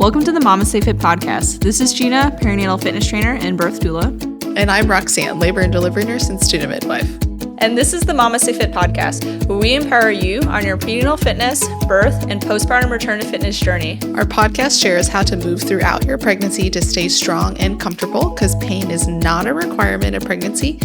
Welcome to the MamasteFit Podcast. This is Gina, perinatal fitness trainer and birth doula. And I'm Roxanne, labor and delivery nurse and student midwife. And this is the MamasteFit Podcast, where we empower you on your prenatal fitness, birth, and postpartum return to fitness journey. Our podcast shares how to move throughout your pregnancy to stay strong and comfortable, because pain is not a requirement of pregnancy.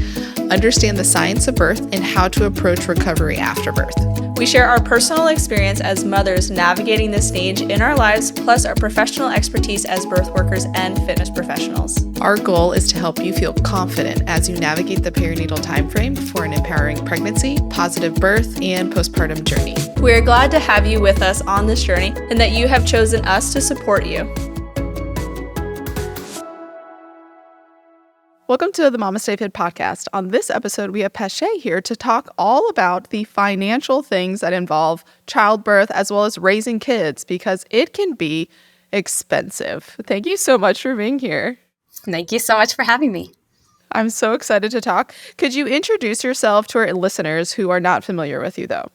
Understand the science of birth and how to approach recovery after birth. We share our personal experience as mothers navigating this stage in our lives, plus our professional expertise as birth workers and fitness professionals. Our goal is to help you feel confident as you navigate the perinatal timeframe for an empowering pregnancy, positive birth, and postpartum journey. We are glad to have you with us on this journey and that you have chosen us to support you. Welcome to the MamasteFit Podcast. On this episode, we have Pachet here to talk all about the financial things that involve childbirth as well as raising kids, because it can be expensive. Thank you so much for being here. Thank you so much for having me. I'm so excited to talk. Could you introduce yourself to our listeners who are not familiar with you, though?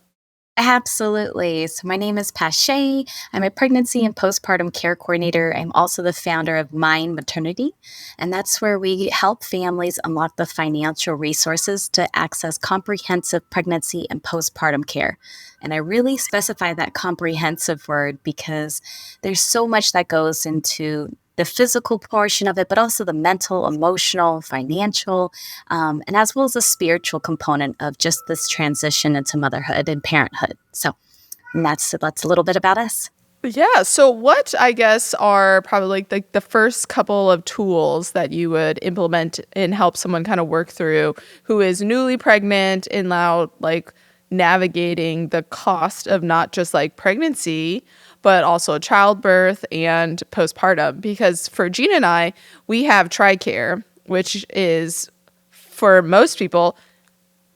Absolutely. So my name is Pachet. I'm a pregnancy and postpartum care coordinator. I'm also the founder of Mine Maternity, and that's where we help families unlock the financial resources to access comprehensive pregnancy and postpartum care. And I really specify that comprehensive word because there's so much that goes into the physical portion of it, but also the mental, emotional, financial, and as well as the spiritual component of just this transition into motherhood and parenthood. So that's a little bit about us. Yeah. So what, I guess, are probably like the first couple of tools that you would implement and help someone kind of work through who is newly pregnant and now like navigating the cost of not just like pregnancy, but also childbirth and postpartum? Because for Gina and I, we have TRICARE, which is, for most people,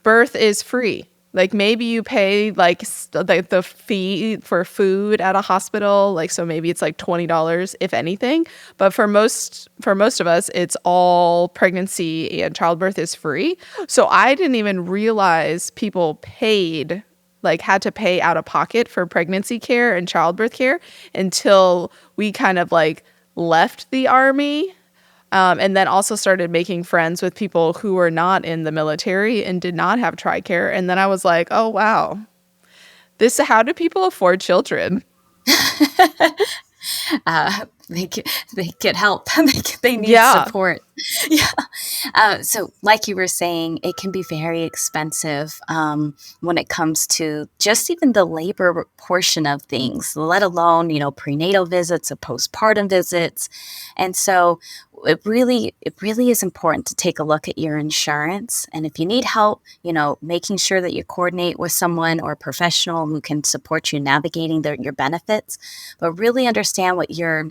birth is free. Like maybe you pay like the fee for food at a hospital, like so maybe it's like $20 if anything. But for most of us, it's all pregnancy and childbirth is free. So I didn't even realize people had to pay out of pocket for pregnancy care and childbirth care until we kind of like left the Army. And then also started making friends with people who were not in the military and did not have TRICARE. And then I was like, oh, wow, how do people afford children? They get help. They need support. Yeah. So like you were saying, it can be very expensive when it comes to just even the labor portion of things, let alone, prenatal visits or postpartum visits. And so it really is important to take a look at your insurance. And if you need help, making sure that you coordinate with someone or a professional who can support you navigating your benefits, but really understand what your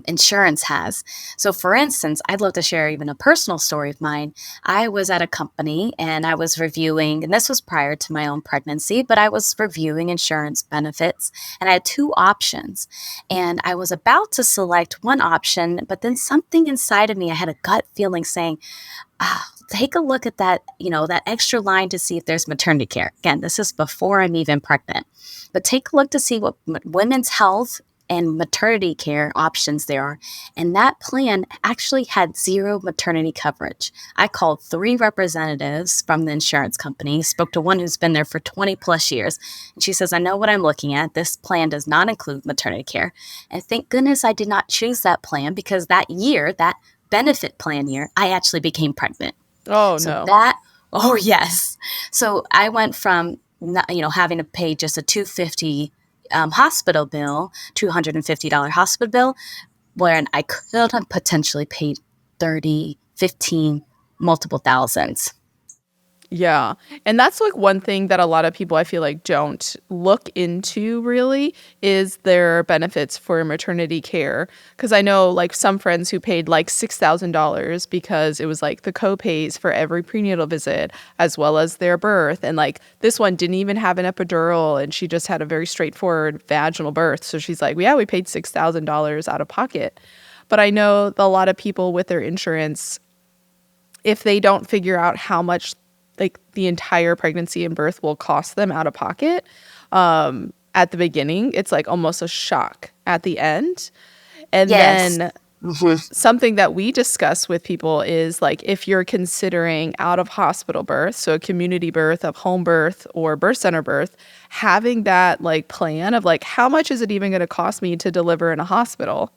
insurance has. So for instance, I'd love to share even a personal story of mine. I was at a company and I was reviewing, and this was prior to my own pregnancy, but I was reviewing insurance benefits and I had two options. And I was about to select one option, but then something inside of me, I had a gut feeling saying, take a look at that, that extra line to see if there's maternity care. Again, this is before I'm even pregnant, but take a look to see what women's health and maternity care options there are. And that plan actually had zero maternity coverage. I called 3 representatives from the insurance company, spoke to one who's been there for 20 plus years. And she says, I know what I'm looking at. This plan does not include maternity care. And thank goodness I did not choose that plan, because that year, that benefit plan year, I actually became pregnant. Oh, so no. Oh, yes. So I went from, having to pay just a $250 hospital bill, $250 hospital bill, where I could have potentially paid 30, 15, multiple thousands. Yeah. And that's like one thing that a lot of people I feel like don't look into really is their benefits for maternity care. Because I know like some friends who paid like $6,000 because it was like the co-pays for every prenatal visit as well as their birth. And like this one didn't even have an epidural and she just had a very straightforward vaginal birth. So she's like, yeah, we paid $6,000 out of pocket. But I know a lot of people with their insurance, if they don't figure out how much like the entire pregnancy and birth will cost them out of pocket at the beginning, it's like almost a shock at the end. And Yes. then something that we discuss with people is like if you're considering out of hospital birth, so a community birth, of home birth, or birth center birth, having that like plan of like how much is it even going to cost me to deliver in a hospital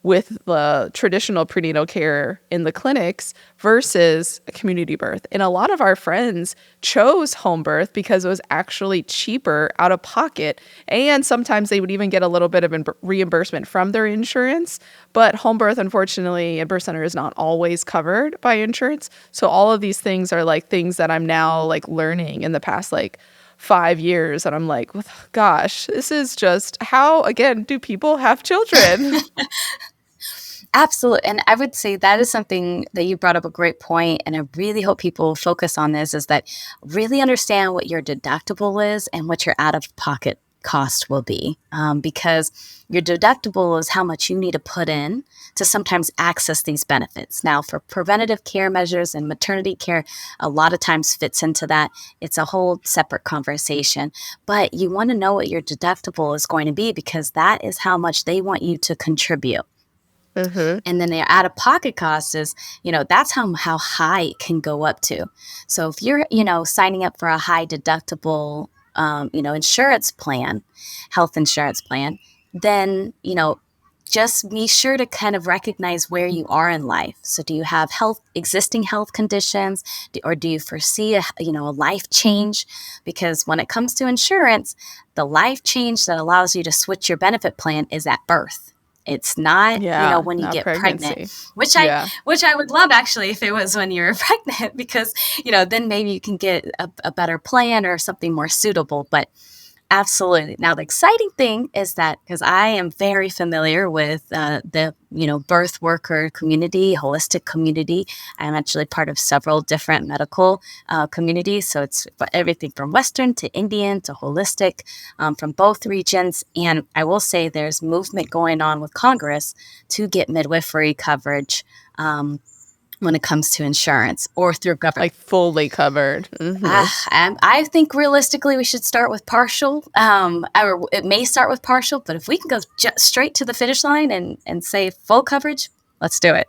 with the traditional prenatal care in the clinics versus a community birth. And a lot of our friends chose home birth because it was actually cheaper out of pocket. And sometimes they would even get a little bit of reimbursement from their insurance. But home birth, unfortunately, at birth center is not always covered by insurance. So all of these things are like things that I'm now like learning in the past like 5 years. And I'm like, gosh, this is just how, again, do people have children? Absolutely. And I would say that is something that you brought up a great point, and I really hope people focus on this, is that really understand what your deductible is and what your out-of-pocket cost will be. Because your deductible is how much you need to put in to sometimes access these benefits. Now, for preventative care measures and maternity care, a lot of times fits into that. It's a whole separate conversation. But you want to know what your deductible is going to be, because that is how much they want you to contribute. And then their out-of-pocket cost is, that's how high it can go up to. So if you're, signing up for a high deductible, insurance plan, health insurance plan, then, just be sure to kind of recognize where you are in life. So do you have existing health conditions, or do you foresee a life change? Because when it comes to insurance, the life change that allows you to switch your benefit plan is at birth. It's not, when you get pregnant, which I would love actually if it was when you're pregnant, because, then maybe you can get a better plan or something more suitable. But absolutely. Now, the exciting thing is that, because I am very familiar with the birth worker community, holistic community. I'm actually part of several different medical communities. So it's everything from Western to Indian to holistic from both regions. And I will say there's movement going on with Congress to get midwifery coverage when it comes to insurance or through government. Like fully covered. I think realistically we should start with partial. Or it may start with partial, but if we can go straight to the finish line and say full coverage, let's do it.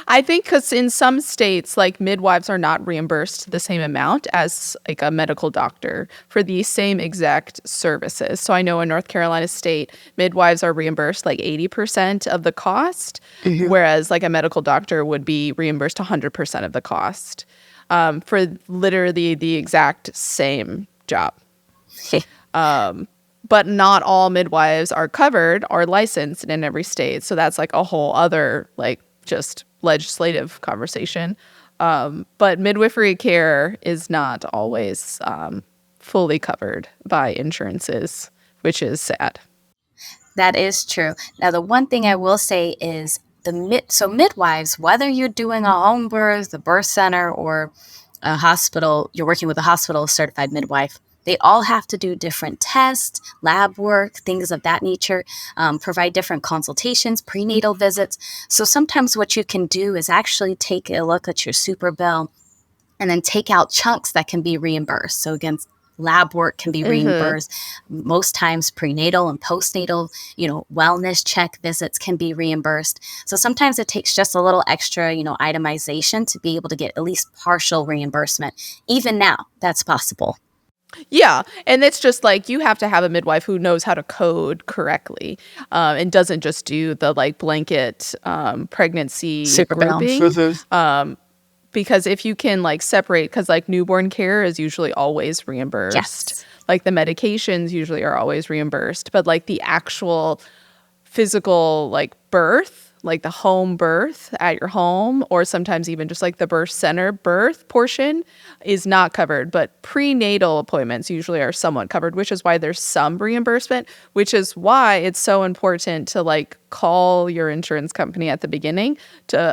I think because in some states, like midwives are not reimbursed the same amount as like a medical doctor for the same exact services. So I know in North Carolina state, midwives are reimbursed like 80% of the cost, whereas like a medical doctor would be reimbursed 100% of the cost for literally the exact same job. But not all midwives are covered or licensed in every state. So that's like a whole other like just legislative conversation. But midwifery care is not always fully covered by insurances, which is sad. That is true. Now, the one thing I will say is midwives, whether you're doing a home birth, a birth center, or a hospital, you're working with a hospital certified midwife, they all have to do different tests, lab work, things of that nature, provide different consultations, prenatal visits. So sometimes what you can do is actually take a look at your super bill and then take out chunks that can be reimbursed. So again, lab work can be reimbursed. Most times prenatal and postnatal, wellness check visits can be reimbursed. So sometimes it takes just a little extra, itemization to be able to get at least partial reimbursement. Even now, that's possible. Yeah. And it's just like you have to have a midwife who knows how to code correctly and doesn't just do the like blanket pregnancy super grouping. Because if you can like separate, because like newborn care is usually always reimbursed. Yes. Like the medications usually are always reimbursed. But like the actual physical like birth, like the home birth at your home, or sometimes even just like the birth center birth portion is not covered. But prenatal appointments usually are somewhat covered, which is why there's some reimbursement, which is why it's so important to like call your insurance company at the beginning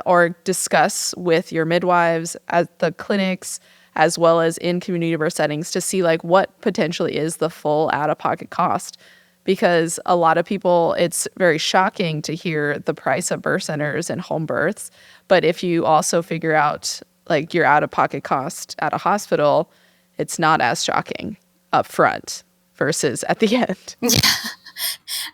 or discuss with your midwives at the clinics as well as in community birth settings to see like what potentially is the full out-of-pocket cost. Because a lot of people, it's very shocking to hear the price of birth centers and home births. But if you also figure out like your out-of-pocket cost at a hospital, it's not as shocking up front versus at the end.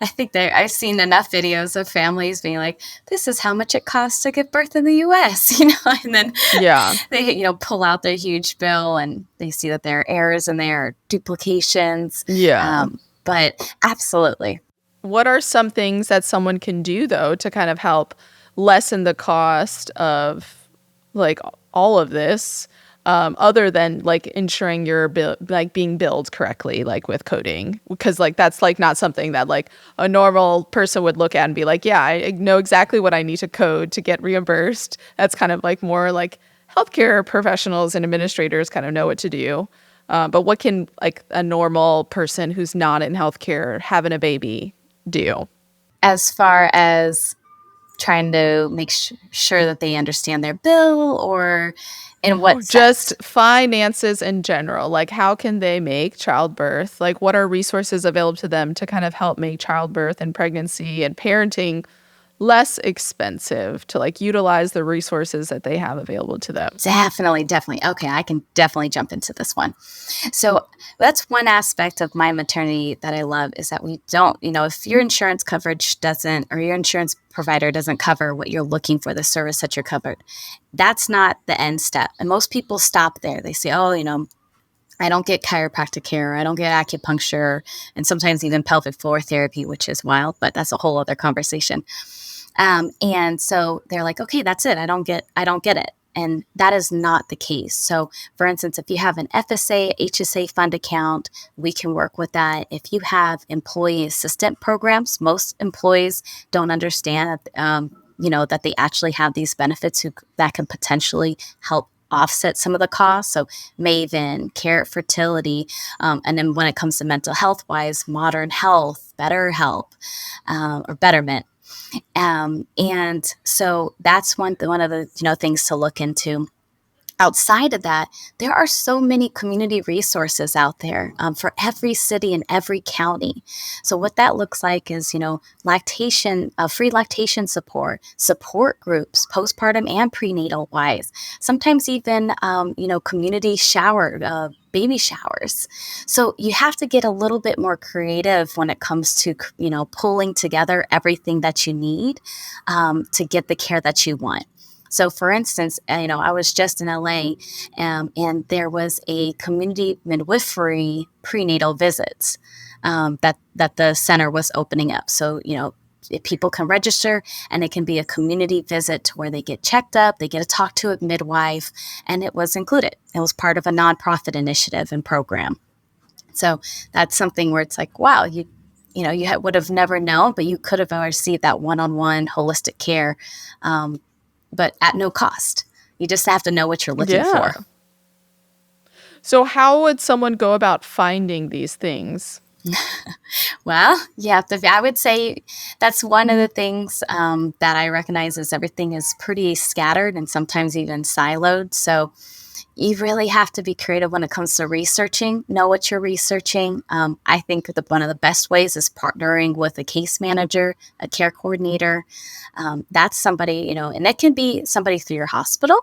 I think I've seen enough videos of families being like, this is how much it costs to give birth in the US, and then Yeah. they, pull out their huge bill and they see that there are errors and there are duplications. Yeah. But absolutely. What are some things that someone can do, though, to kind of help lessen the cost of like all of this, other than like ensuring you're being billed correctly, like with coding? Because like that's like not something that like a normal person would look at and be like, yeah, I know exactly what I need to code to get reimbursed. That's kind of like more like healthcare professionals and administrators kind of know what to do. But what can like a normal person who's not in healthcare having a baby do? As far as trying to make sure that they understand their bill, or in what sense? Just finances in general. Like, how can they make childbirth? Like, what are resources available to them to kind of help make childbirth and pregnancy and parenting less expensive, to like utilize the resources that they have available to them? Definitely. Okay, I can definitely jump into this one. So that's one aspect of Mine Maternity that I love, is that we don't, if your insurance coverage doesn't, or your insurance provider doesn't cover what you're looking for, the service that you're covered, that's not the end step. And most people stop there. They say, oh, I don't get chiropractic care, I don't get acupuncture, and sometimes even pelvic floor therapy, which is wild, but that's a whole other conversation. And so they're like, okay, that's it. I don't get it. And that is not the case. So for instance, if you have an FSA, HSA fund account, we can work with that. If you have employee assistant programs, most employees don't understand that, that they actually have these benefits that can potentially help offset some of the costs. So Maven, Carrot Fertility, and then when it comes to mental health wise, Modern Health, BetterHelp, or Betterment. And so that's one of the things to look into. Outside of that, there are so many community resources out there for every city and every county. So what that looks like is, lactation, free lactation support groups, postpartum and prenatal wise. Sometimes even, community baby showers. So you have to get a little bit more creative when it comes to, pulling together everything that you need to get the care that you want. So for instance, I was just in LA and there was a community midwifery prenatal visits that the center was opening up. So, people can register and it can be a community visit where they get checked up, they get to talk to a midwife, and it was included. It was part of a nonprofit initiative and program. So that's something where it's like, wow, you would have never known, but you could have received that one-on-one holistic care, but at no cost. You just have to know what you're looking for. So how would someone go about finding these things? Well, I would say that's one of the things that I recognize is everything is pretty scattered and sometimes even siloed. So you really have to be creative when it comes to researching, know what you're researching. I think one of the best ways is partnering with a case manager, a care coordinator. That's somebody, and it can be somebody through your hospital.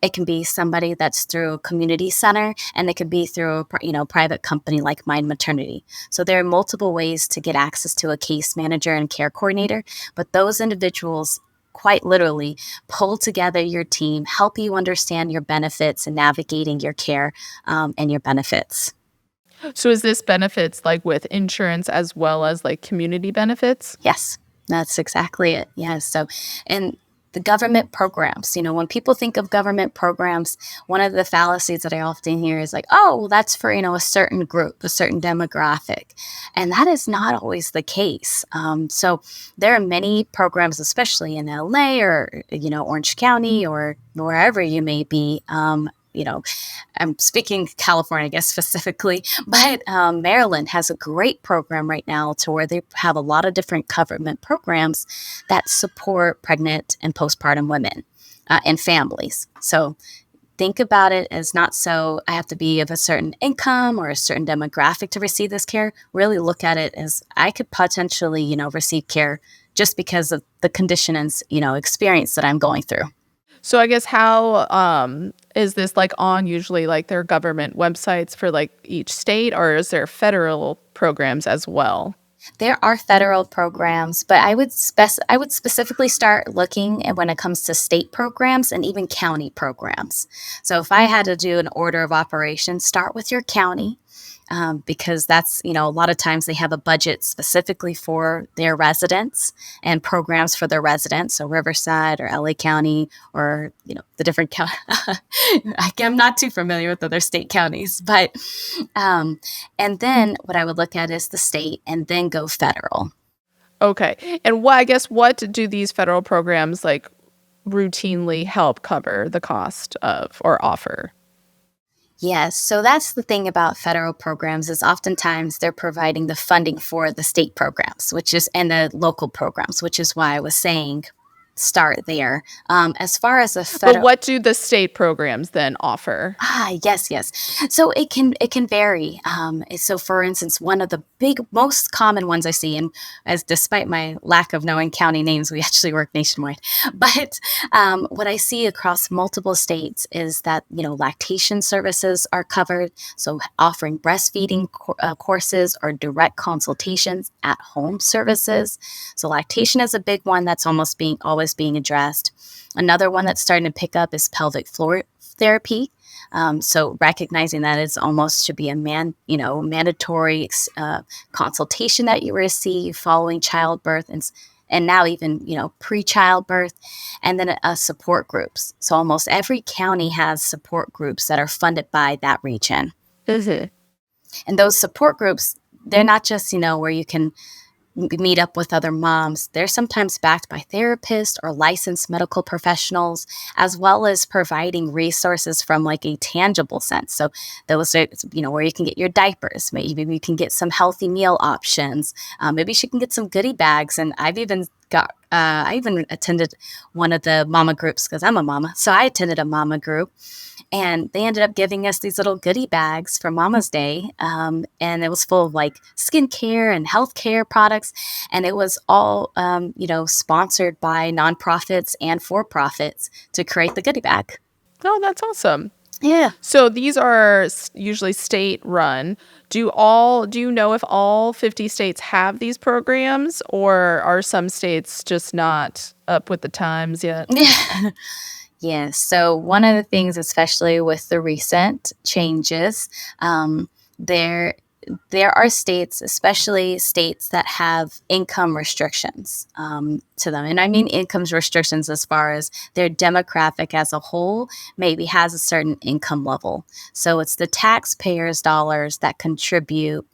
It can be somebody that's through a community center, and it could be through a private company like Mine Maternity. So there are multiple ways to get access to a case manager and care coordinator, but those individuals quite literally pull together your team, help you understand your benefits and navigating your care and your benefits. So is this benefits like with insurance as well as like community benefits? Yes, that's exactly it. Yes. So, and the government programs, when people think of government programs, one of the fallacies that I often hear is like, oh, well, that's for, a certain group, a certain demographic. And that is not always the case. So there are many programs, especially in LA or, Orange County or wherever you may be. I'm speaking California, I guess, specifically, but Maryland has a great program right now to where they have a lot of different government programs that support pregnant and postpartum women and families. So think about it as not so I have to be of a certain income or a certain demographic to receive this care. Really look at it as I could potentially, receive care just because of the condition and, experience that I'm going through. So I guess how is this like on usually like their government websites for like each state, or is there federal programs as well? There are federal programs, but I would specifically start looking at when it comes to state programs and even county programs. So if I had to do an order of operations, start with your county. Because that's, a lot of times they have a budget specifically for their residents and programs for their residents. So Riverside or LA County or, the different county. I'm not too familiar with other state counties, but, and then what I would look at is the state and then go federal. Okay. And what do these federal programs like routinely help cover the cost of or offer? Yes, so that's the thing about federal programs is oftentimes they're providing the funding for the state programs, and the local programs, which is why I was saying start there. As far as the federal, But what do the state programs then offer? yes. So it can vary. So for instance, one of the most common ones I see, and as despite my lack of knowing county names, we actually work nationwide. But what I see across multiple states is that lactation services are covered. So offering breastfeeding courses or direct consultations at home services. So lactation is a big one that's always being addressed. Another one that's starting to pick up is pelvic floor therapy. So recognizing that it's almost should be a mandatory consultation that you receive following childbirth and now even pre-childbirth, and then support groups. So almost every county has support groups that are funded by that region. Mm-hmm. And those support groups, they're not just where you can meet up with other moms. They're sometimes backed by therapists or licensed medical professionals, as well as providing resources from like a tangible sense. So those are, where you can get your diapers. Maybe you can get some healthy meal options. Maybe she can get some goodie bags. And I even attended one of the mama groups because I'm a mama. So I attended a mama group. And they ended up giving us these little goodie bags for Mama's Day. And it was full of like skincare and healthcare products. And it was all, sponsored by nonprofits and for-profits to create the goodie bag. Oh, that's awesome. Yeah. So these are usually state run. Do you know if all 50 states have these programs, or are some states just not up with the times yet? Yes. So one of the things, especially with the recent changes, there are states, especially states that have income restrictions to them. And I mean income restrictions as far as their demographic as a whole maybe has a certain income level. So it's the taxpayers' dollars that contribute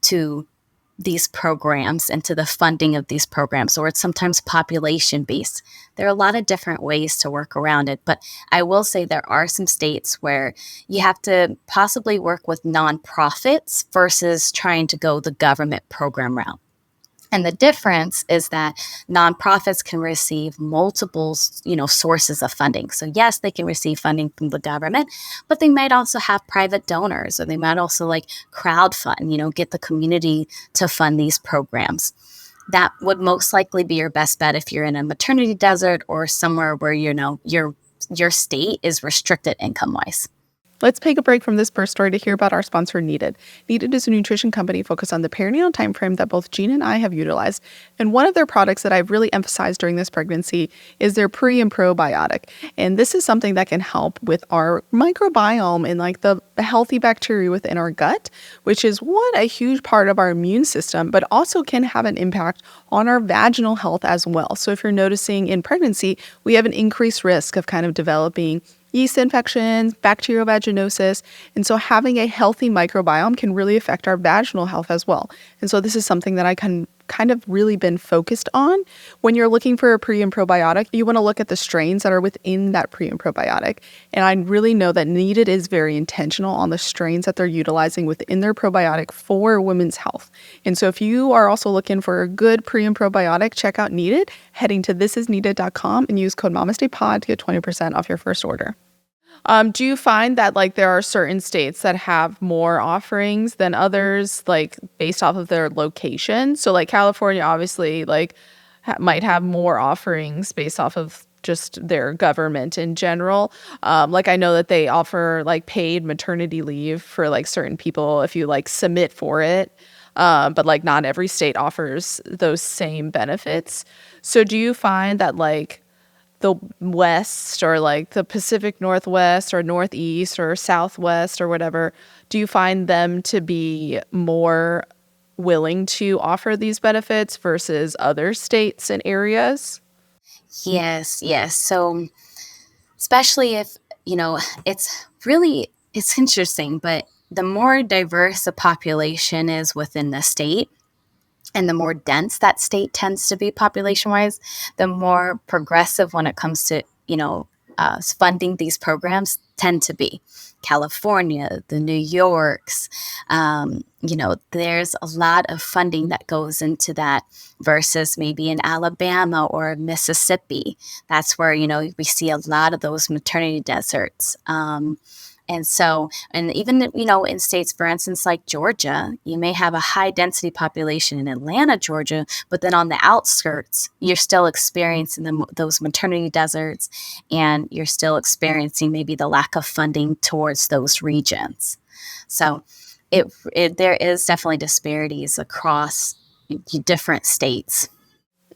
to these programs and to the funding of these programs, or it's sometimes population-based. There are a lot of different ways to work around it, but I will say there are some states where you have to possibly work with nonprofits versus trying to go the government program route. And the difference is that nonprofits can receive multiple, sources of funding. So yes, they can receive funding from the government, but they might also have private donors, or they might also crowdfund, get the community to fund these programs. That would most likely be your best bet if you're in a maternity desert or somewhere where, your state is restricted income-wise. Let's take a break from this birth story to hear about our sponsor, Needed. Needed is a nutrition company focused on the perinatal timeframe that both Jean and I have utilized. And one of their products that I've really emphasized during this pregnancy is their pre and probiotic. And this is something that can help with our microbiome and the healthy bacteria within our gut, which is a huge part of our immune system, but also can have an impact on our vaginal health as well. So if you're noticing in pregnancy, we have an increased risk of kind of developing yeast infections, bacterial vaginosis. And so having a healthy microbiome can really affect our vaginal health as well. And so this is something that I can kind of really been focused on. When you're looking for a pre and probiotic, you want to look at the strains that are within that pre and probiotic. And I really know that Needed is very intentional on the strains that they're utilizing within their probiotic for women's health. And so if you are also looking for a good pre and probiotic, check out Needed, heading to thisisneeded.com and use code MamastePod to get 20% off your first order. Do you find that there are certain states that have more offerings than others, based off of their location? So California obviously might have more offerings based off of just their government in general. I know that they offer paid maternity leave for certain people if you submit for it. but like not every state offers those same benefits. So do you find that like the West or like the Pacific Northwest or Northeast or Southwest or whatever, do you find them to be more willing to offer these benefits versus other states and areas? Yes, yes. So especially if, it's interesting, but the more diverse a population is within the state, and the more dense that state tends to be population-wise, the more progressive when it comes to, funding these programs tend to be. California, the New Yorks, there's a lot of funding that goes into that versus maybe in Alabama or Mississippi. That's where, we see a lot of those maternity deserts. And even, in states, for instance, like Georgia, you may have a high density population in Atlanta, Georgia, but then on the outskirts, you're still experiencing those maternity deserts, and you're still experiencing maybe the lack of funding towards those regions. So there is definitely disparities across different states.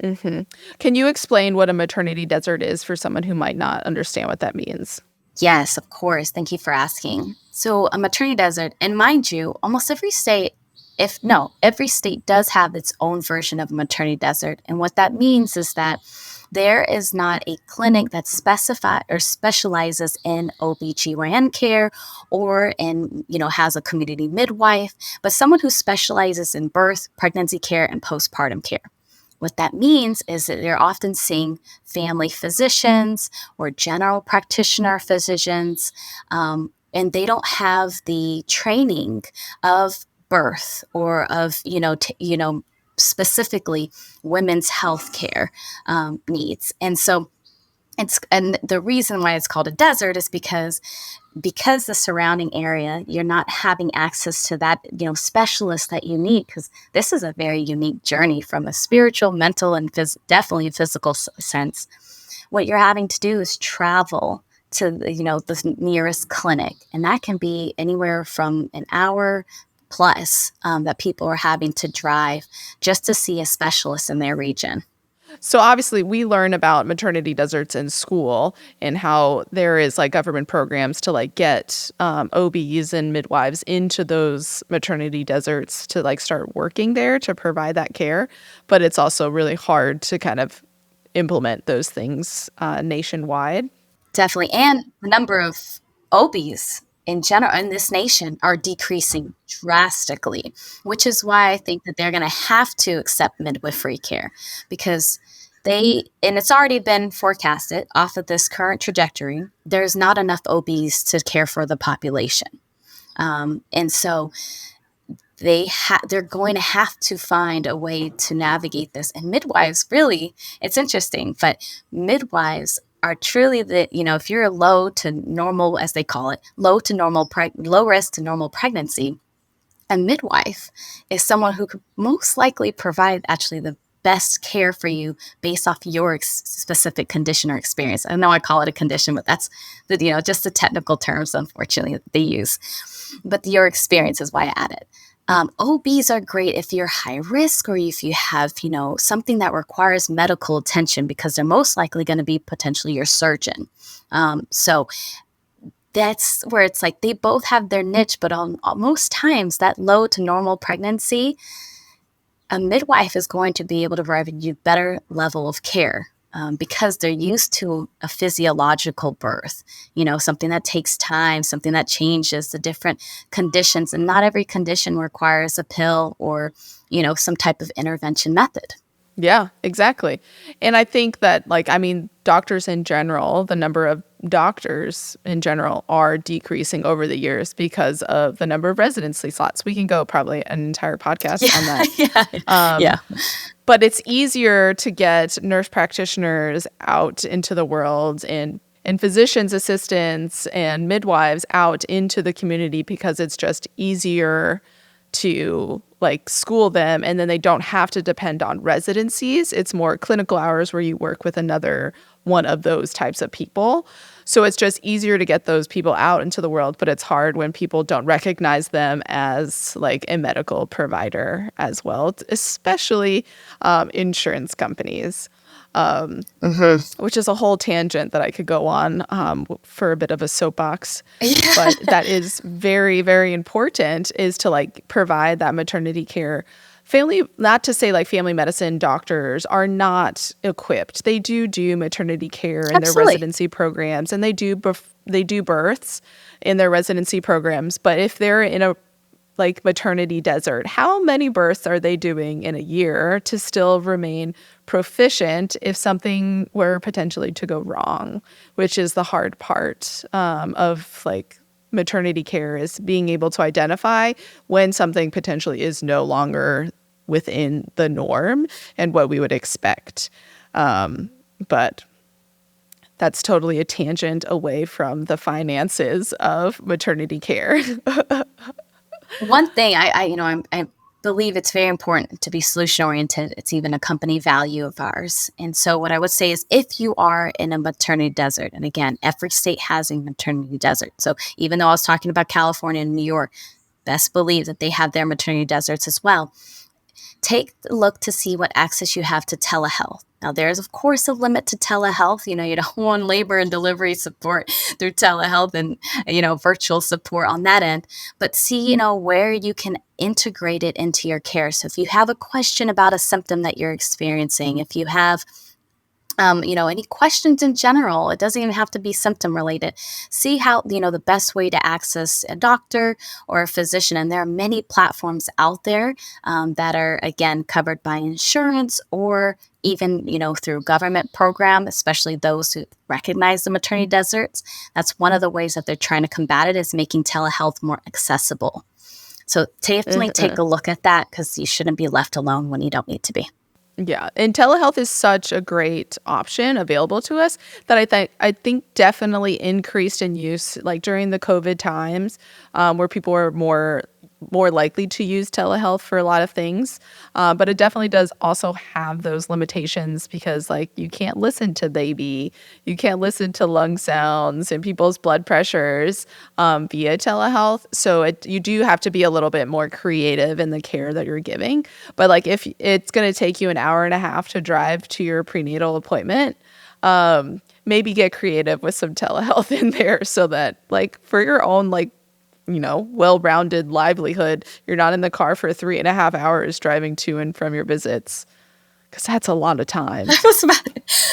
Mm-hmm. Can you explain what a maternity desert is for someone who might not understand what that means? Yes, of course. Thank you for asking. So a maternity desert, and mind you, almost every state, every state does have its own version of a maternity desert. And what that means is that there is not a clinic that specializes in OBGYN care or has a community midwife, but someone who specializes in birth, pregnancy care, and postpartum care. What that means is that they're often seeing family physicians or general practitioner physicians, and they don't have the training of birth or of, specifically women's health care needs. And so and the reason why it's called a desert is because the surrounding area, you're not having access to that, specialist that you need, because this is a very unique journey from a spiritual, mental, and definitely a physical sense. What you're having to do is travel to the nearest clinic, and that can be anywhere from an hour plus that people are having to drive just to see a specialist in their region. So obviously we learn about maternity deserts in school and how there is like government programs to like get OBs and midwives into those maternity deserts to like start working there to provide that care. But it's also really hard to kind of implement those things nationwide. Definitely. And the number of OBs in general in this nation are decreasing drastically, which is why I think that they're going to have to accept midwifery care, because and it's already been forecasted off of this current trajectory, there's not enough OBs to care for the population. And so they're going to have to find a way to navigate this. And midwives, really, it's interesting, but midwives are truly if you're low to normal, as they call it, low risk to normal pregnancy, a midwife is someone who could most likely provide actually the best care for you based off your specific condition or experience. I know I call it a condition, but that's just the technical terms, unfortunately, that they use. But your experience is why I added. OBs are great if you're high risk or if you have, something that requires medical attention, because they're most likely going to be potentially your surgeon. So that's where it's like they both have their niche, but on most times that low to normal pregnancy, a midwife is going to be able to provide you better level of care. Because they're used to a physiological birth, something that takes time, something that changes the different conditions. And not every condition requires a pill or, some type of intervention method. Yeah, exactly. And I think that, doctors in general, the number of doctors in general are decreasing over the years because of the number of residency slots. We can go probably an entire podcast on that. Yeah. But it's easier to get nurse practitioners out into the world and physicians' assistants and midwives out into the community because it's just easier to like school them, and then they don't have to depend on residencies. It's more clinical hours where you work with another one of those types of people. So it's just easier to get those people out into the world, but it's hard when people don't recognize them as like a medical provider as well, especially insurance companies. Which is a whole tangent that I could go on for a bit of a soapbox. Yeah. But that is very, very important, is to like provide that maternity care. Not to say like family medicine doctors are not equipped. They do maternity care in their residency programs, and they do births in their residency programs. But if they're in a like maternity desert, how many births are they doing in a year to still remain proficient if something were potentially to go wrong, which is the hard part of like maternity care, is being able to identify when something potentially is no longer within the norm and what we would expect. But that's totally a tangent away from the finances of maternity care. One thing I believe it's very important to be solution oriented. It's even a company value of ours. And so what I would say is, if you are in a maternity desert, and again, every state has a maternity desert. So even though I was talking about California and New York, best believe that they have their maternity deserts as well. Take a look to see what access you have to telehealth. Now, there's, of course, a limit to telehealth. You don't want labor and delivery support through telehealth and, virtual support on that end. But see, where you can integrate it into your care. So if you have a question about a symptom that you're experiencing, if you have any questions in general, it doesn't even have to be symptom related. See how, the best way to access a doctor or a physician. And there are many platforms out there that are, again, covered by insurance or even, through government program, especially those who recognize the maternity deserts. That's one of the ways that they're trying to combat it, is making telehealth more accessible. So definitely take a look at that, because you shouldn't be left alone when you don't need to be. Yeah, and telehealth is such a great option available to us that I think definitely increased in use like during the COVID times, where people were more likely to use telehealth for a lot of things. But it definitely does also have those limitations, because like you can't listen to baby, you can't listen to lung sounds and people's blood pressures via telehealth. So you do have to be a little bit more creative in the care that you're giving. But like if it's going to take you an hour and a half to drive to your prenatal appointment, maybe get creative with some telehealth in there, so that like for your own like well-rounded livelihood, you're not in the car for 3.5 hours driving to and from your visits, because that's a lot of time.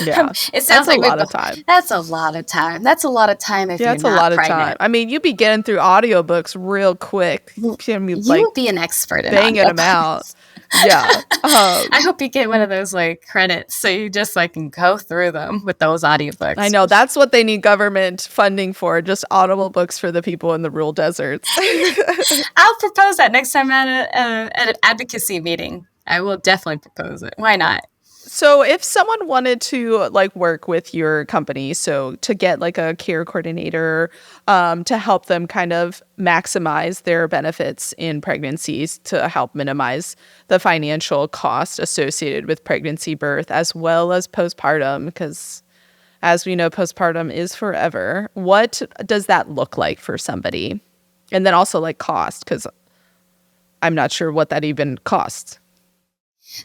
Yeah, it sounds like a lot of time. That's a lot of time. That's a lot of time if you're not pregnant. Yeah, that's a lot of time. I mean, you'd be getting through audiobooks real quick. You would be an expert in banging them out. Yeah. I hope you get one of those like credits, so you just like can go through them with those audiobooks. I know, that's what they need government funding for, just audible books for the people in the rural deserts. I'll propose that next time at an advocacy meeting. I will definitely propose it. Why not? So if someone wanted to like work with your company, so to get like a care coordinator to help them kind of maximize their benefits in pregnancies, to help minimize the financial cost associated with pregnancy, birth, as well as postpartum, because as we know, postpartum is forever. What does that look like for somebody? And then also like cost, because I'm not sure what that even costs.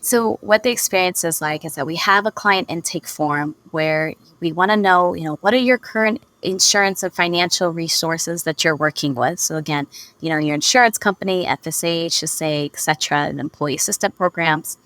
So what the experience is like is that we have a client intake form where we want to know, what are your current insurance and financial resources that you're working with. So again, your insurance company, FSA, HSA, et cetera, and employee assistance programs.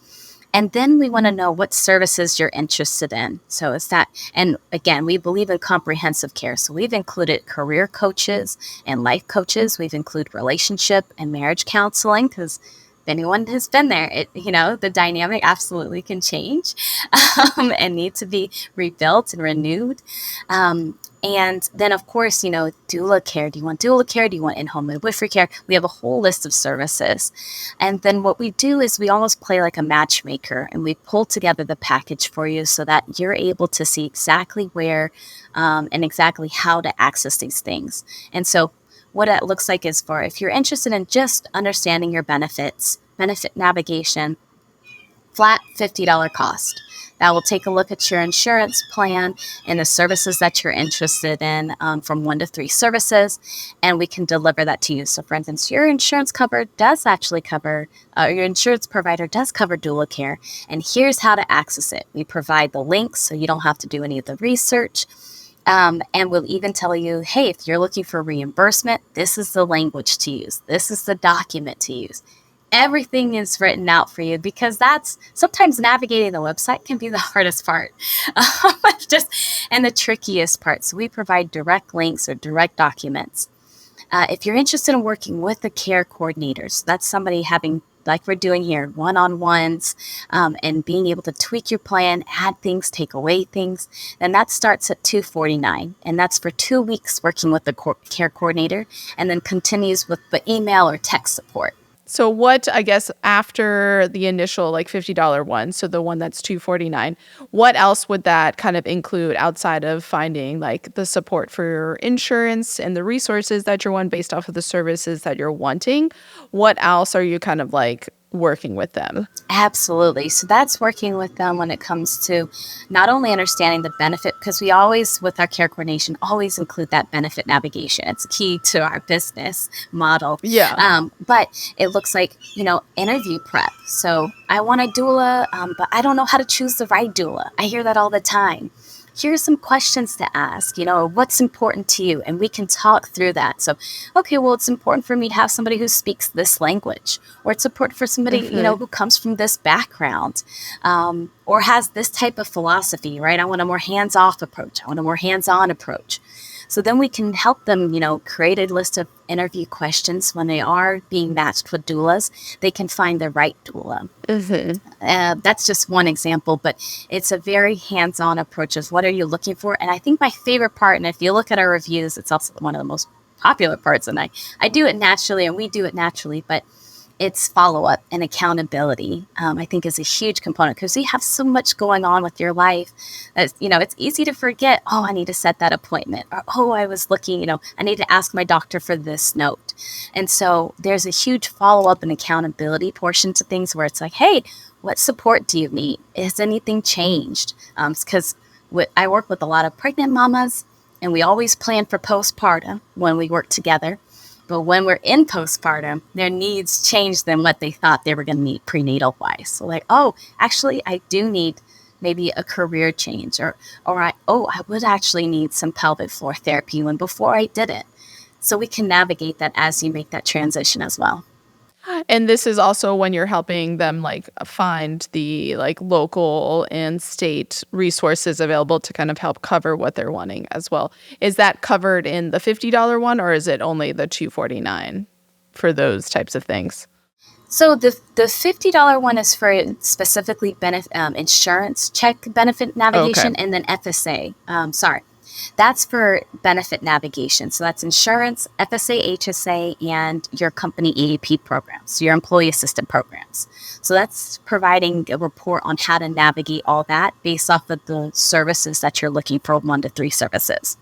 And then we want to know what services you're interested in. So it's that, and again, we believe in comprehensive care. So we've included career coaches and life coaches. We've included relationship and marriage counseling, because if anyone has been there, the dynamic absolutely can change and need to be rebuilt and renewed. And then, of course, doula care. Do you want doula care? Do you want in-home midwifery care? We have a whole list of services. And then what we do is we almost play like a matchmaker, and we pull together the package for you so that you're able to see exactly where and exactly how to access these things. And so what it looks like is for if you're interested in just understanding your benefits, benefit navigation, flat $50 cost. That will take a look at your insurance plan and the services that you're interested in, from 1 to 3 services, and we can deliver that to you. So for instance, your insurance provider does cover doula care, and here's how to access it. We provide the links so you don't have to do any of the research. And we'll even tell you, hey, if you're looking for reimbursement, this is the language to use. This is the document to use. Everything is written out for you, because that's sometimes navigating the website can be the hardest part and the trickiest part. So we provide direct links or direct documents. If you're interested in working with the care coordinators, that's somebody having, like we're doing here, one-on-ones, and being able to tweak your plan, add things, take away things, then that starts at $249. And that's for 2 weeks working with the care coordinator, and then continues with the email or text support. So what, I guess, after the initial like $50 one, so the one that's $249, what else would that kind of include outside of finding like the support for your insurance and the resources that you're wanting based off of the services that you're wanting? What else are you kind of like working with them? Absolutely. So that's working with them when it comes to not only understanding the benefit, because we always, with our care coordination, always include that benefit navigation. It's key to our business model. Yeah. But it looks like, interview prep. So I want a doula, but I don't know how to choose the right doula. I hear that all the time. Here's some questions to ask, what's important to you? And we can talk through that. So, okay, well, it's important for me to have somebody who speaks this language, or it's important for somebody, who comes from this background, or has this type of philosophy, right? I want a more hands-off approach. I want a more hands-on approach. So then we can help them, create a list of interview questions. When they are being matched with doulas, they can find the right doula. Mm-hmm. That's just one example, but it's a very hands-on approach of what are you looking for. And I think my favorite part, and if you look at our reviews, it's also one of the most popular parts, and I do it naturally, and we do it naturally, but it's follow-up and accountability, I think, is a huge component, because you have so much going on with your life that, it's easy to forget, I need to set that appointment, or, I was looking, I need to ask my doctor for this note. And so there's a huge follow-up and accountability portion to things where it's like, hey, what support do you need? Has anything changed? Because I work with a lot of pregnant mamas, and we always plan for postpartum when we work together. But when we're in postpartum, their needs change than what they thought they were going to need prenatal-wise. So like, actually, I do need maybe a career change, or I would actually need some pelvic floor therapy when before I didn't. So we can navigate that as you make that transition as well. And this is also when you're helping them like find the like local and state resources available to kind of help cover what they're wanting as well. Is that covered in the $50 one, or is it only the $249 for those types of things? So the $50 one is for specifically insurance check benefit navigation, and then FSA. That's for benefit navigation. So that's insurance, FSA, HSA, and your company EAP programs, your employee assistant programs. So that's providing a report on how to navigate all that based off of the services that you're looking for, 1 to 3 services.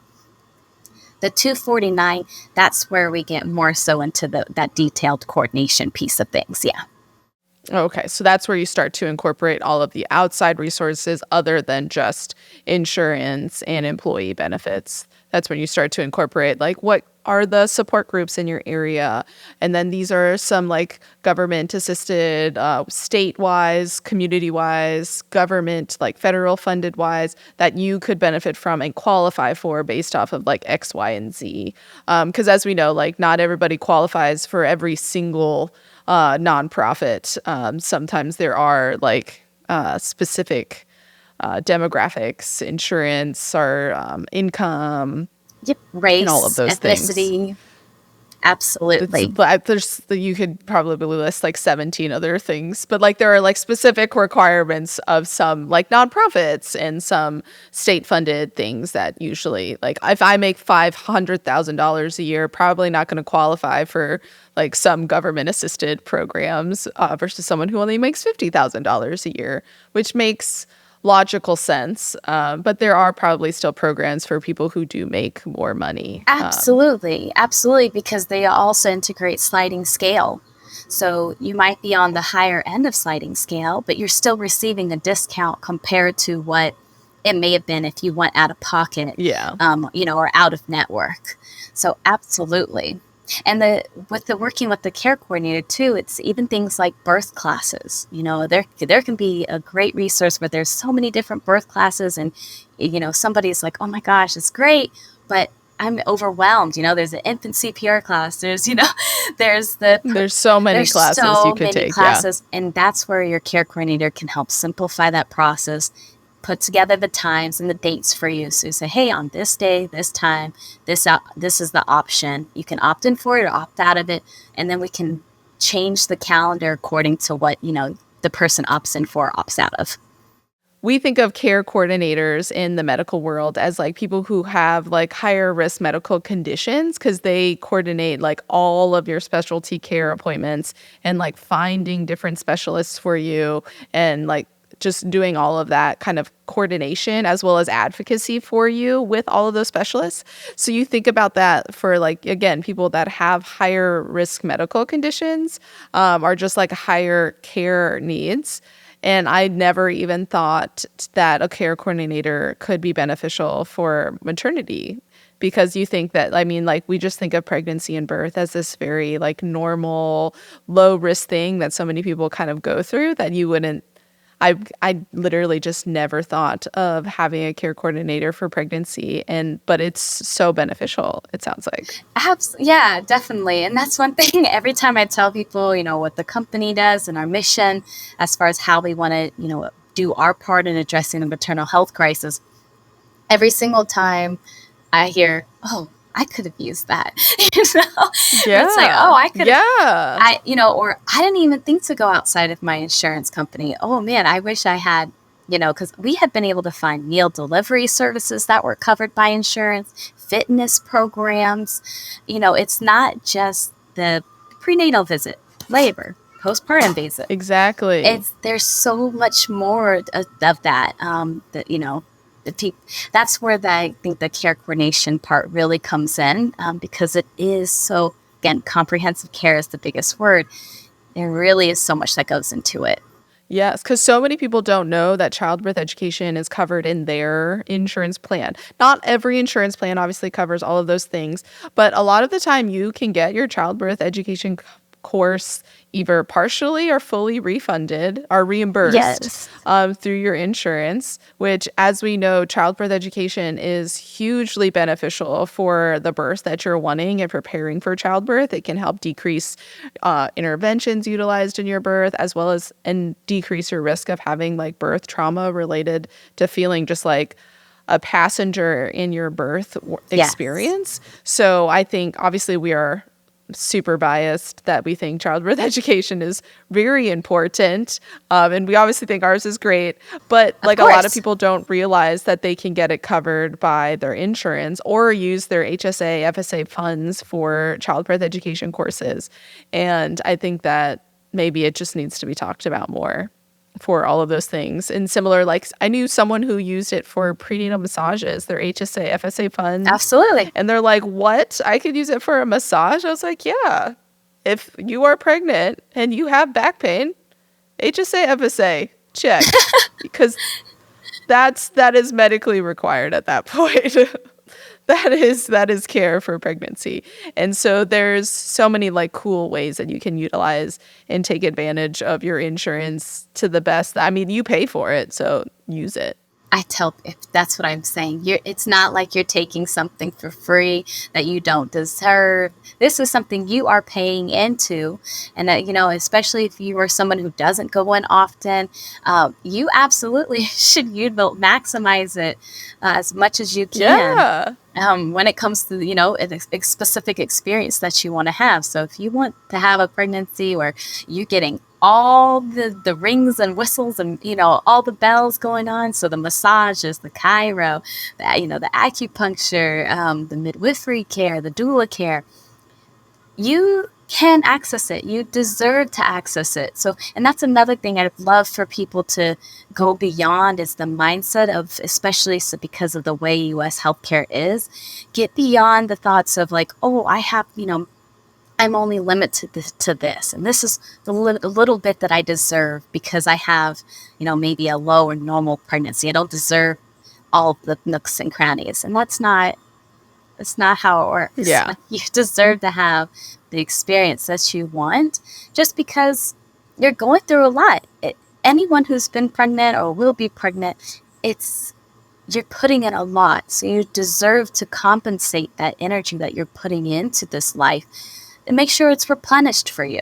The $249, that's where we get more so into that detailed coordination piece of things. Yeah. Okay, so that's where you start to incorporate all of the outside resources other than just insurance and employee benefits. That's when you start to incorporate like what are the support groups in your area. And then these are some like government assisted, state-wise, community-wise, government, like federal funded wise that you could benefit from and qualify for based off of like X, Y, and Z. Because as we know, like not everybody qualifies for every single nonprofit. Sometimes there are like specific demographics, insurance, or income, race, and all of those ethnicity. Things. Absolutely. You could probably list like 17 other things, but like there are like specific requirements of some like nonprofits and some state funded things that usually like if I make $500,000 a year, probably not going to qualify for like some government assisted programs versus someone who only makes $50,000 a year, which makes logical sense. But there are probably still programs for people who do make more money. Absolutely. Absolutely. Because they also integrate sliding scale. So you might be on the higher end of sliding scale, but you're still receiving a discount compared to what it may have been if you went out of pocket, or out of network. So absolutely. And with the working with the care coordinator too, it's even things like birth classes. There can be a great resource where there's so many different birth classes, and somebody's like, oh my gosh, it's great, but I'm overwhelmed. There's an infant CPR class. There's so many classes you could take. And that's where your care coordinator can help simplify that process, put together the times and the dates for you. So you say, hey, on this day, this time, this is the option. You can opt in for it or opt out of it. And then we can change the calendar according to what, the person opts in for or opts out of. We think of care coordinators in the medical world as like people who have like higher risk medical conditions, because they coordinate like all of your specialty care appointments and like finding different specialists for you and like just doing all of that kind of coordination as well as advocacy for you with all of those specialists. So you think about that for like, again, people that have higher risk medical conditions are just like higher care needs. And I never even thought that a care coordinator could be beneficial for maternity, because you think that, we just think of pregnancy and birth as this very like normal, low risk thing that so many people kind of go through that you wouldn't. I literally just never thought of having a care coordinator for pregnancy, but it's so beneficial, it sounds like. Yeah, definitely. And that's one thing every time I tell people, what the company does and our mission as far as how we want to, do our part in addressing the maternal health crisis. Every single time I hear, oh, I could have used that, Yeah. It's like, oh, I could Yeah. Or I didn't even think to go outside of my insurance company. Oh man, I wish I had, because we had been able to find meal delivery services that were covered by insurance, fitness programs. It's not just the prenatal visit, labor, postpartum visit. Exactly. There's so much more of that, that's where I think the care coordination part really comes in, because it is so, again, comprehensive care is the biggest word. There really is so much that goes into it. Yes, because so many people don't know that childbirth education is covered in their insurance plan. Not every insurance plan obviously covers all of those things, but a lot of the time you can get your childbirth education course either partially or fully refunded or reimbursed through your insurance, which, as we know, childbirth education is hugely beneficial for the birth that you're wanting and preparing for childbirth. It can help decrease interventions utilized in your birth, as well as and decrease your risk of having like birth trauma related to feeling just like a passenger in your birth experience. So I think obviously we are super biased that we think childbirth education is very important, and we obviously think ours is great, but like a lot of people don't realize that they can get it covered by their insurance or use their HSA, FSA funds for childbirth education courses. And I think that maybe it just needs to be talked about more for all of those things. And similar, like I knew someone who used it for prenatal massages, their HSA, FSA funds. Absolutely. And they're like, what? I could use it for a massage? I was like, yeah. If you are pregnant and you have back pain, HSA, FSA, check. Because that is medically required at that point. That is care for pregnancy. And so there's so many like cool ways that you can utilize and take advantage of your insurance to the best. I mean, you pay for it, so use it. That's what I'm saying. It's not like you're taking something for free that you don't deserve. This is something you are paying into. And that, especially if you are someone who doesn't go in often, you absolutely should maximize it as much as you can. Yeah. When it comes to, a specific experience that you want to have. So if you want to have a pregnancy where you're getting all the rings and whistles and, all the bells going on. So the massages, the chiro, the acupuncture, the midwifery care, the doula care, you can access it. You deserve to access it. So, and that's another thing I'd love for people to go beyond is the mindset of, especially so because of the way U.S. healthcare is, get beyond the thoughts of like, oh, I have, I'm only limited to this. And this is the little bit that I deserve because I have, maybe a low or normal pregnancy. I don't deserve all the nooks and crannies. And that's not how it works. Yeah. You deserve to have the experience that you want just because you're going through a lot. Anyone who's been pregnant or will be pregnant, you're putting in a lot. So you deserve to compensate that energy that you're putting into this life and make sure it's replenished for you.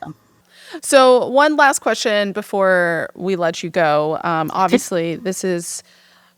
So one last question before we let you go. Obviously, this is...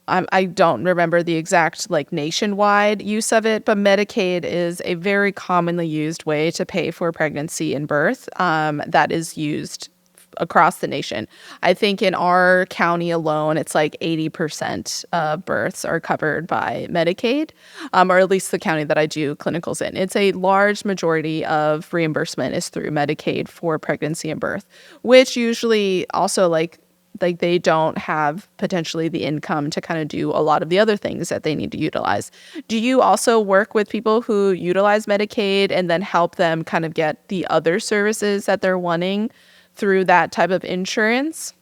I don't remember the exact nationwide use of it, but Medicaid is a very commonly used way to pay for pregnancy and birth that is used across the nation. I think in our county alone, it's 80% of births are covered by Medicaid, or at least the county that I do clinicals in. It's a large majority of reimbursement is through Medicaid for pregnancy and birth, which usually also they don't have potentially the income to kind of do a lot of the other things that they need to utilize. Do you also work with people who utilize Medicaid and then help them kind of get the other services that they're wanting through that type of insurance?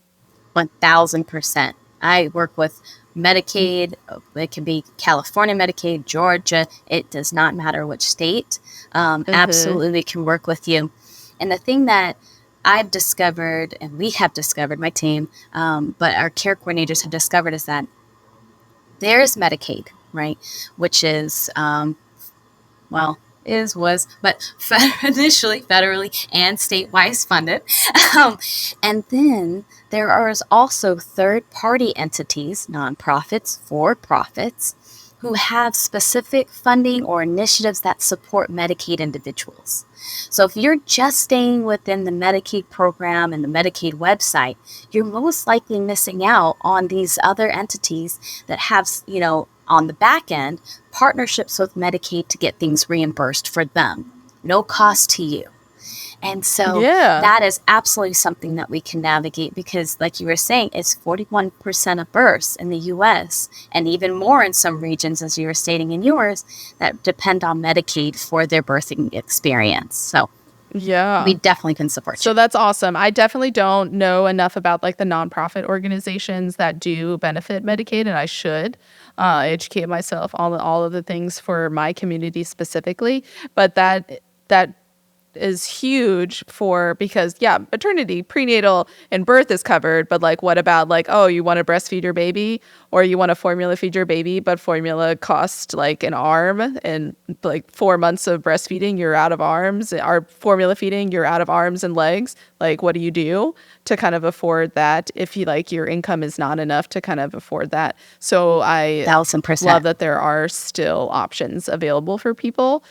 1,000%. I work with Medicaid. It can be California Medicaid, Georgia. It does not matter which state. Absolutely can work with you. And the thing that I've discovered, and we have discovered, my team, but our care coordinators have discovered is that there's Medicaid, right? Which is, initially federally and state-wise funded. And then there are also third-party entities, nonprofits, for-profits, who have specific funding or initiatives that support Medicaid individuals. So if you're just staying within the Medicaid program and the Medicaid website, you're most likely missing out on these other entities that have, on the back end, partnerships with Medicaid to get things reimbursed for them. No cost to you. And so that is absolutely something that we can navigate because, like you were saying, it's 41% of births in the U.S. and even more in some regions, as you were stating in yours, that depend on Medicaid for their birthing experience. So we definitely can support you. So that's awesome. I definitely don't know enough about the nonprofit organizations that do benefit Medicaid, and I should educate myself on all of the things for my community specifically. But that is huge because maternity, prenatal, and birth is covered, but what about you want to breastfeed your baby or you want to formula feed your baby, but formula costs an arm and 4 months of breastfeeding you're out of arms, or formula feeding you're out of arms and legs. What do you do to kind of afford that if you your income is not enough to kind of afford that? So I 1,000% love that there are still options available for people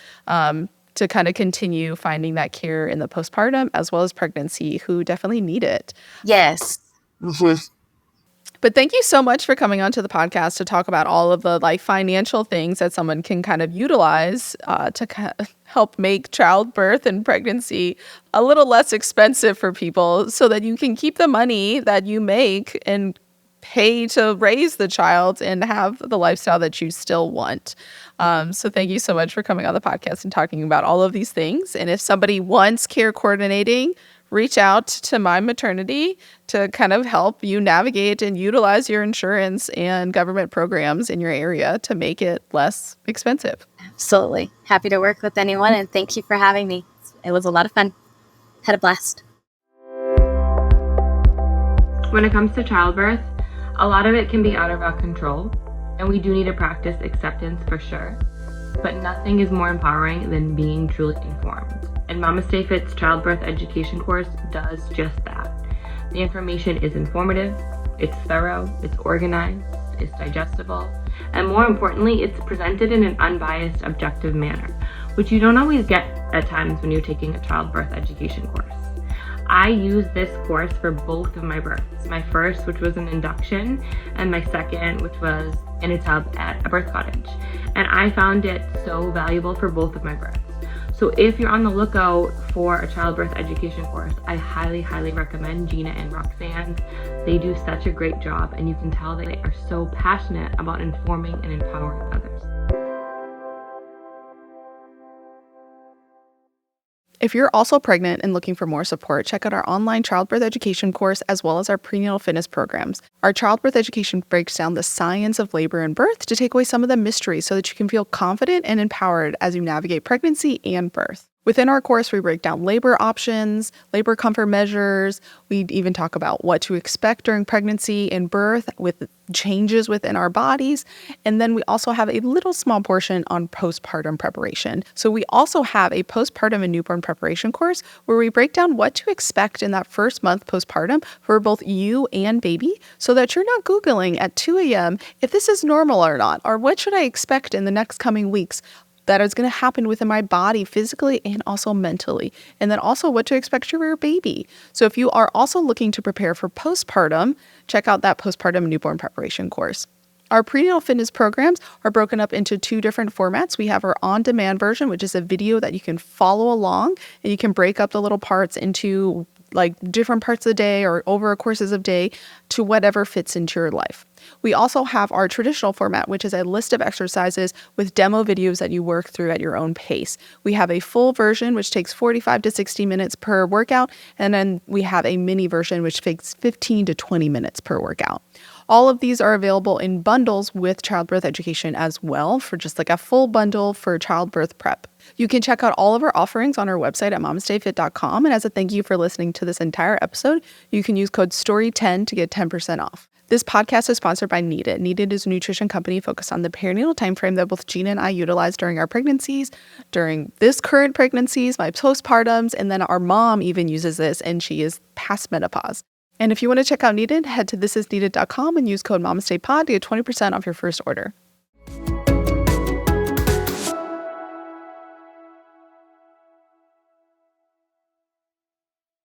to kind of continue finding that care in the postpartum as well as pregnancy who definitely need it. Yes. Mm-hmm. But thank you so much for coming onto the podcast to talk about all of the financial things that someone can kind of utilize to help make childbirth and pregnancy a little less expensive for people so that you can keep the money that you make and pay to raise the child and have the lifestyle that you still want. So thank you so much for coming on the podcast and talking about all of these things. And if somebody wants care coordinating, reach out to Mine Maternity to kind of help you navigate and utilize your insurance and government programs in your area to make it less expensive. Absolutely. Happy to work with anyone, and thank you for having me. It was a lot of fun. Had a blast. When it comes to childbirth, a lot of it can be out of our control, and we do need to practice acceptance for sure. But nothing is more empowering than being truly informed. And MamasteFit's childbirth education course does just that. The information is informative, it's thorough, it's organized, it's digestible, and more importantly, it's presented in an unbiased, objective manner, which you don't always get at times when you're taking a childbirth education course. I used this course for both of my births. My first, which was an induction, and my second, which was in a tub at a birth cottage. And I found it so valuable for both of my births. So if you're on the lookout for a childbirth education course, I highly, highly recommend Gina and Roxanne. They do such a great job, and you can tell that they are so passionate about informing and empowering others. If you're also pregnant and looking for more support, check out our online childbirth education course as well as our prenatal fitness programs. Our childbirth education breaks down the science of labor and birth to take away some of the mystery so that you can feel confident and empowered as you navigate pregnancy and birth. Within our course, we break down labor options, labor comfort measures. We even talk about what to expect during pregnancy and birth with changes within our bodies. And then we also have a little small portion on postpartum preparation. So we also have a postpartum and newborn preparation course where we break down what to expect in that first month postpartum for both you and baby so that you're not Googling at 2 a.m. if this is normal or not, or what should I expect in the next coming weeks that is going to happen within my body physically and also mentally. And then also what to expect for your baby. So if you are also looking to prepare for postpartum, check out that postpartum newborn preparation course. Our prenatal fitness programs are broken up into 2 different formats. We have our on-demand version, which is a video that you can follow along, and you can break up the little parts into like different parts of the day or over courses of day to whatever fits into your life. We also have our traditional format, which is a list of exercises with demo videos that you work through at your own pace. We have a full version, which takes 45 to 60 minutes per workout, and then we have a mini version, which takes 15 to 20 minutes per workout. All of these are available in bundles with childbirth education as well, for just like a full bundle for childbirth prep. You can check out all of our offerings on our website at MamasteFit.com. And as a thank you for listening to this entire episode, you can use code STORY10 to get 10% off. This podcast is sponsored by Needed. Needed is a nutrition company focused on the perinatal timeframe that both Gina and I utilize during our pregnancies, during this current pregnancies, my postpartums, and then our mom even uses this, and she is past menopause. And if you want to check out Needed, head to thisisneeded.com and use code MamastePod to get 20% off your first order.